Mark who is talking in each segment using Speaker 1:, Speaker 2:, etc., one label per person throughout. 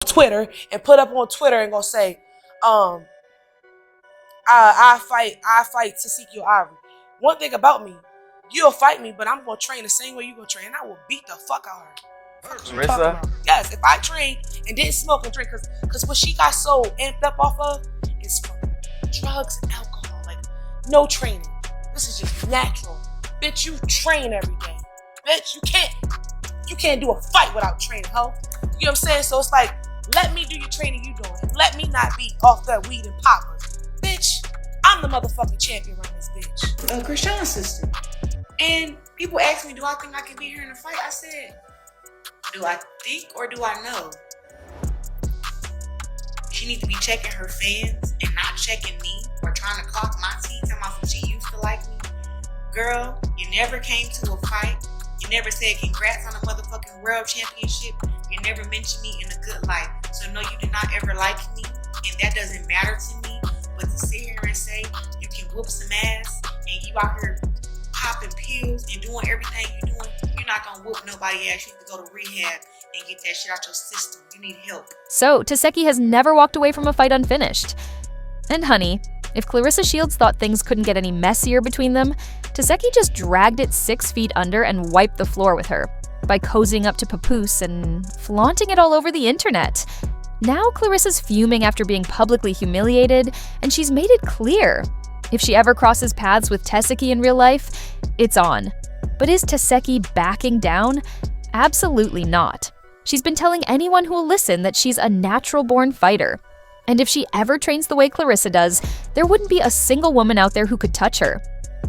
Speaker 1: Twitter and put up on Twitter and gonna say, I fight Tesehki or Ivory. One thing about me, you'll fight me, but I'm gonna train the same way you gonna train. And I will beat the fuck out of her.
Speaker 2: Clarissa?
Speaker 1: Yes, if I train and didn't smoke and drink, cause what she got so amped up off of is from drugs and alcohol. Like, no training. This is just natural. Bitch, you train every day. Bitch, you can't do a fight without training, ho. You know what I'm saying? So it's like, let me do your training you doing. Let me not be off that weed and poppers. Bitch, I'm the motherfucking champion around this bitch.
Speaker 3: Krishan's sister. And people ask me, do I think I can beat her in a fight? I said, do I think or do I know? She needs to be checking her fans and not checking me or trying to clock my teeth and my she used to like me. Girl, you never came to a fight. You never said congrats on a motherfucking world championship. You never mentioned me in a good light. So no, you did not ever like me. And that doesn't matter to me. But to sit here and say you can whoop some ass and you out here popping pills and doing everything you're doing, you're not gonna whoop nobody ass. You need to go to rehab and get that shit out your system. You need help.
Speaker 4: So, Tesehki has never walked away from a fight unfinished. And honey, if Clarissa Shields thought things couldn't get any messier between them, Tesehki just dragged it 6 feet under and wiped the floor with her by cozying up to Papoose and flaunting it all over the internet. Now Clarissa's fuming after being publicly humiliated, and she's made it clear. If she ever crosses paths with Tesehki in real life, it's on. But is Tesehki backing down? Absolutely not. She's been telling anyone who will listen that she's a natural-born fighter. And if she ever trains the way Clarissa does, there wouldn't be a single woman out there who could touch her.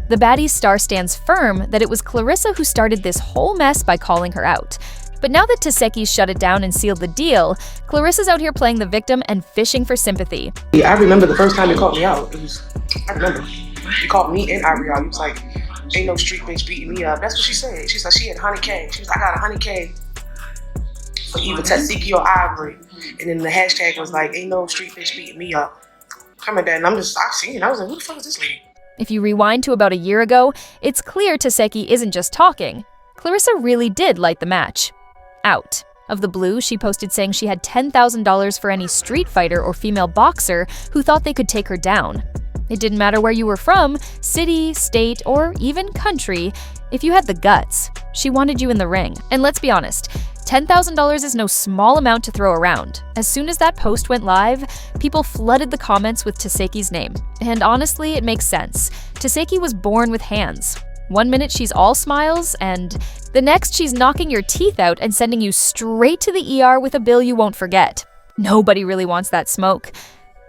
Speaker 4: The Baddie's star stands firm that it was Clarissa who started this whole mess by calling her out. But now that Tesehki shut it down and sealed the deal, Clarissa's out here playing the victim and fishing for sympathy.
Speaker 1: Yeah, I remember the first time he called me out. I remember. He called me and Ivory out. He was like, ain't no street bitch beating me up. That's what she said. She said she had 100K. She was like, I got 100K for either Tesehki or Ivory. And then the hashtag was like, ain't no street bitch beating me up. Coming down, and I seen it. I was like, who the fuck is this lady?
Speaker 4: If you rewind to about a year ago, it's clear Tesehki isn't just talking. Clarissa really did light the match. Out of the blue, she posted saying she had $10,000 for any street fighter or female boxer who thought they could take her down. It didn't matter where you were from, city, state, or even country, if you had the guts, she wanted you in the ring. And let's be honest, $10,000 is no small amount to throw around. As soon as that post went live, people flooded the comments with Tesehki's name. And honestly, it makes sense. Tesehki was born with hands. One minute she's all smiles, and the next she's knocking your teeth out and sending you straight to the ER with a bill you won't forget. Nobody really wants that smoke.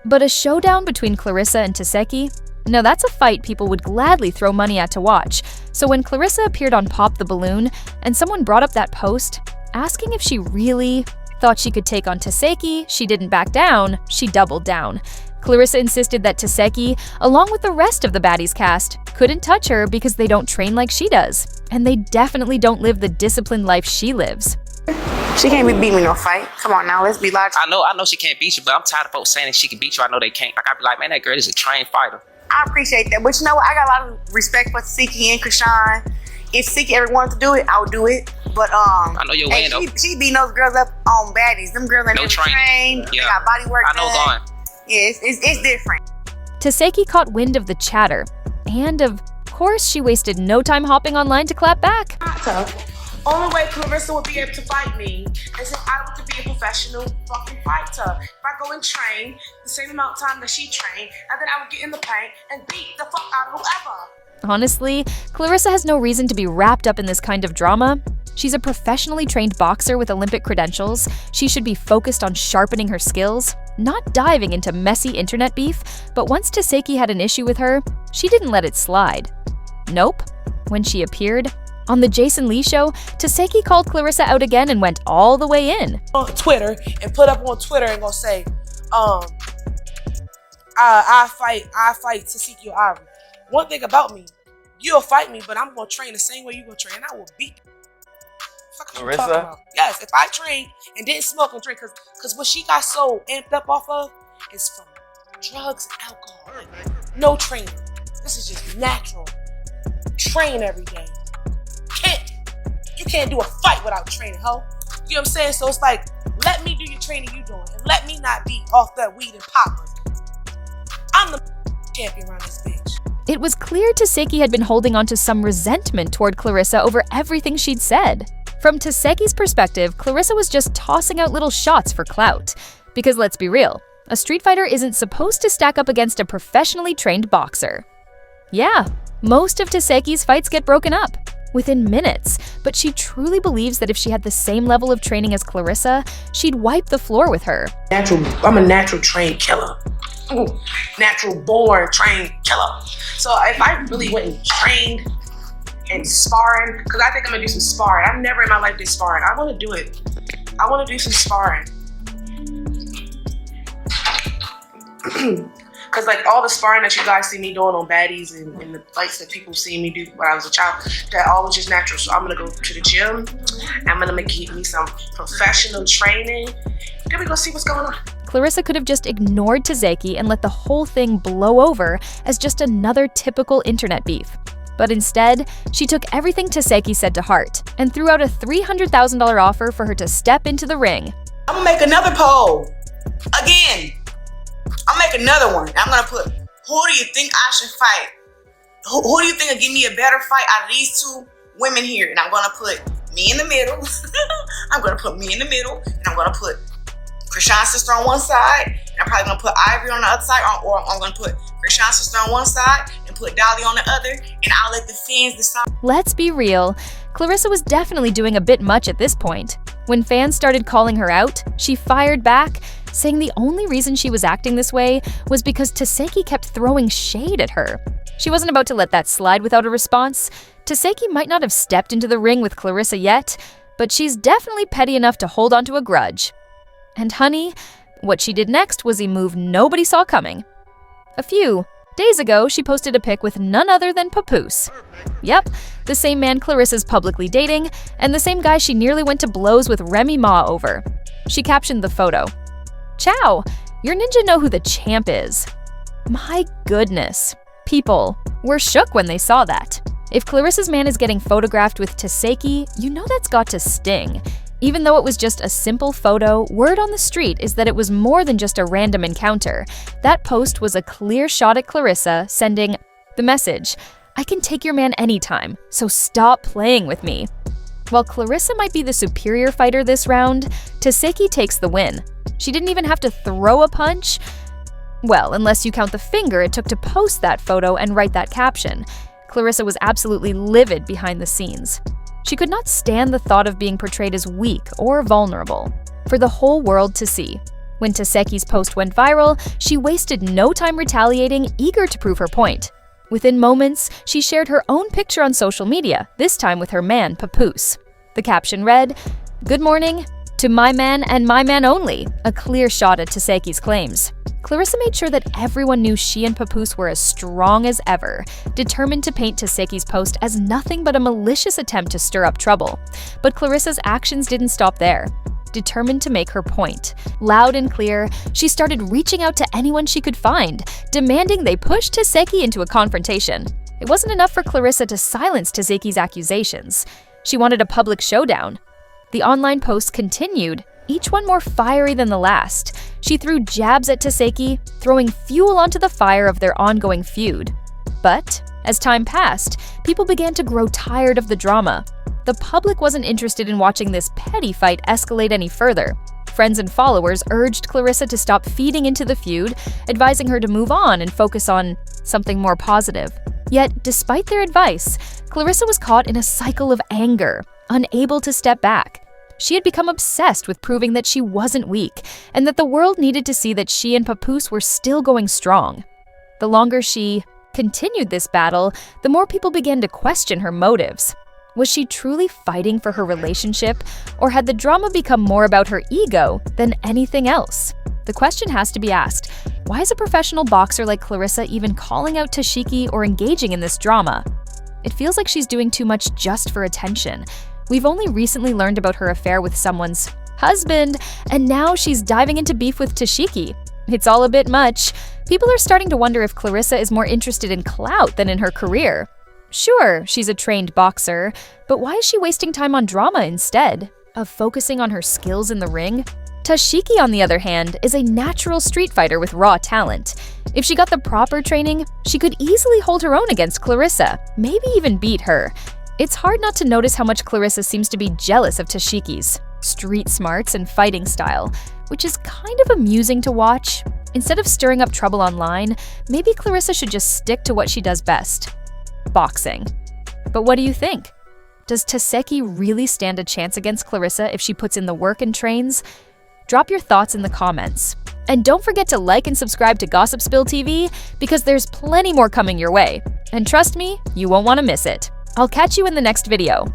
Speaker 4: But a showdown between Clarissa and Tesehki? Now that's a fight people would gladly throw money at to watch. So when Clarissa appeared on Pop the Balloon, and someone brought up that post, asking if she really thought she could take on Tesehki, she didn't back down, she doubled down. Clarissa insisted that Tesehki, along with the rest of the Baddies cast, couldn't touch her because they don't train like she does. And they definitely don't live the disciplined life she lives.
Speaker 3: She can't be beating me no fight. Come on now, let's be logical.
Speaker 2: I know she can't beat you, but I'm tired of folks saying that she can beat you. I know they can't. Like, I be like, man, that girl is a trained fighter.
Speaker 3: I appreciate that, but you know what? I got a lot of respect for Tesehki and Krishan. If Tesehki ever wanted to do it, I'll do it. But
Speaker 2: I know your way though.
Speaker 3: She beating those girls up on Baddies. Them girls ain't never trained.
Speaker 2: Yeah.
Speaker 3: They got body work.
Speaker 2: I know going.
Speaker 3: Yeah, it's different.
Speaker 4: Tesehki caught wind of the chatter, and of course she wasted no time hopping online to clap back.
Speaker 1: Only way Clarissa would be able to fight me is if I were to be a professional fucking fighter. If I go and train the same amount of time that she trained, and then I would get in the paint and beat the fuck out of whoever.
Speaker 4: Honestly, Clarissa has no reason to be wrapped up in this kind of drama. She's a professionally trained boxer with Olympic credentials. She should be focused on sharpening her skills, not diving into messy internet beef. But once Tesehki had an issue with her, she didn't let it slide. Nope. When she appeared on the Jason Lee show, Tesehki called Clarissa out again and went all the way in.
Speaker 1: On Twitter and put up on Twitter and gonna say, I fight Tesehki or Ivory. One thing about me, you'll fight me, but I'm gonna train the same way you gonna train. I will beat.
Speaker 2: Clarissa?
Speaker 1: Yes, if I train and didn't smoke and drink, cause what she got so amped up off of is from drugs and alcohol. Like, no training. This is just natural. Train every day. You can't do a fight without training, ho. You know You know what I'm saying? So it's like, let me do your training you doing, and let me not be off that weed and poppers. I'm the champion around this bitch.
Speaker 4: It was clear Tesehki had been holding on to some resentment toward Clarissa over everything she'd said. From Teseki's perspective, Clarissa was just tossing out little shots for clout. Because let's be real, a street fighter isn't supposed to stack up against a professionally trained boxer. Yeah, most of Teseki's fights get broken up within minutes, but she truly believes that if she had the same level of training as Clarissa, she'd wipe the floor with her.
Speaker 1: I'm a natural trained killer. Natural born trained killer. So if I really went and trained and sparring, because I think I'm gonna do some sparring. I've never in my life did sparring. I want to do it. I want to do some sparring. Because like all the sparring that you guys see me doing on baddies and the fights that people see me do when I was a child, that all was just natural. So I'm gonna go to the gym. I'm gonna get me some professional training. Then we go see what's going on.
Speaker 4: Clarissa could have just ignored Tesehki and let the whole thing blow over as just another typical internet beef. But instead, she took everything Tesehki said to heart and threw out a $300,000 offer for her to step into the ring.
Speaker 3: I'm gonna make another poll. Again. I'll make another one. I'm gonna put, who do you think I should fight? Who do you think will give me a better fight out of these two women here? And I'm gonna put me in the middle. I'm gonna put me in the middle, and I'm gonna put Krishan's sister on one side, and I'm probably gonna put Ivory on the other side, or I'm gonna put Krishan's sister on one side and put Dolly on the other, and I'll let the fans decide.
Speaker 4: Let's be real, Clarissa was definitely doing a bit much at this point. When fans started calling her out, she fired back, saying the only reason she was acting this way was because Tesehki kept throwing shade at her. She wasn't about to let that slide without a response. Tesehki might not have stepped into the ring with Clarissa yet, but she's definitely petty enough to hold onto a grudge. And honey, what she did next was a move nobody saw coming. A few days ago, she posted a pic with none other than Papoose. Yep, the same man Clarissa's publicly dating, and the same guy she nearly went to blows with Remy Ma over. She captioned the photo, "Ciao, your ninja know who the champ is." My goodness. People were shook when they saw that. If Clarissa's man is getting photographed with Tesehki, you know that's got to sting. Even though it was just a simple photo, word on the street is that it was more than just a random encounter. That post was a clear shot at Clarissa, sending the message, "I can take your man anytime, so stop playing with me." While Clarissa might be the superior fighter this round, Tesehki takes the win. She didn't even have to throw a punch. Well, unless you count the finger it took to post that photo and write that caption. Clarissa was absolutely livid behind the scenes. She could not stand the thought of being portrayed as weak or vulnerable, for the whole world to see. When Tesehki's post went viral, she wasted no time retaliating, eager to prove her point. Within moments, she shared her own picture on social media, this time with her man, Papoose. The caption read, "Good morning, to my man and my man only," a clear shot at Tesehki's claims. Clarissa made sure that everyone knew she and Papoose were as strong as ever, determined to paint Tesehki's post as nothing but a malicious attempt to stir up trouble. But Clarissa's actions didn't stop there. Determined to make her point. Loud and clear, she started reaching out to anyone she could find, demanding they push Tesehki into a confrontation. It wasn't enough for Clarissa to silence Tesehki's accusations. She wanted a public showdown. The online posts continued, each one more fiery than the last. She threw jabs at Tesehki, throwing fuel onto the fire of their ongoing feud. But as time passed, people began to grow tired of the drama. The public wasn't interested in watching this petty fight escalate any further. Friends and followers urged Clarissa to stop feeding into the feud, advising her to move on and focus on something more positive. Yet, despite their advice, Clarissa was caught in a cycle of anger, unable to step back. She had become obsessed with proving that she wasn't weak, and that the world needed to see that she and Papoose were still going strong. The longer she continued this battle, the more people began to question her motives. Was she truly fighting for her relationship, or had the drama become more about her ego than anything else? The question has to be asked, why is a professional boxer like Clarissa even calling out Tesehki or engaging in this drama? It feels like she's doing too much just for attention. We've only recently learned about her affair with someone's husband, and now she's diving into beef with Tesehki. It's all a bit much. People are starting to wonder if Clarissa is more interested in clout than in her career. Sure, she's a trained boxer, but why is she wasting time on drama instead? of focusing on her skills in the ring? Tesehki, on the other hand, is a natural street fighter with raw talent. If she got the proper training, she could easily hold her own against Clarissa, maybe even beat her. It's hard not to notice how much Clarissa seems to be jealous of Tesehki's street smarts and fighting style, which is kind of amusing to watch. Instead of stirring up trouble online, maybe Clarissa should just stick to what she does best: boxing. But what do you think? Does Tesehki really stand a chance against Clarissa if she puts in the work and trains? Drop your thoughts in the comments. And don't forget to like and subscribe to Gossip Spill TV, because there's plenty more coming your way. And trust me, you won't want to miss it. I'll catch you in the next video.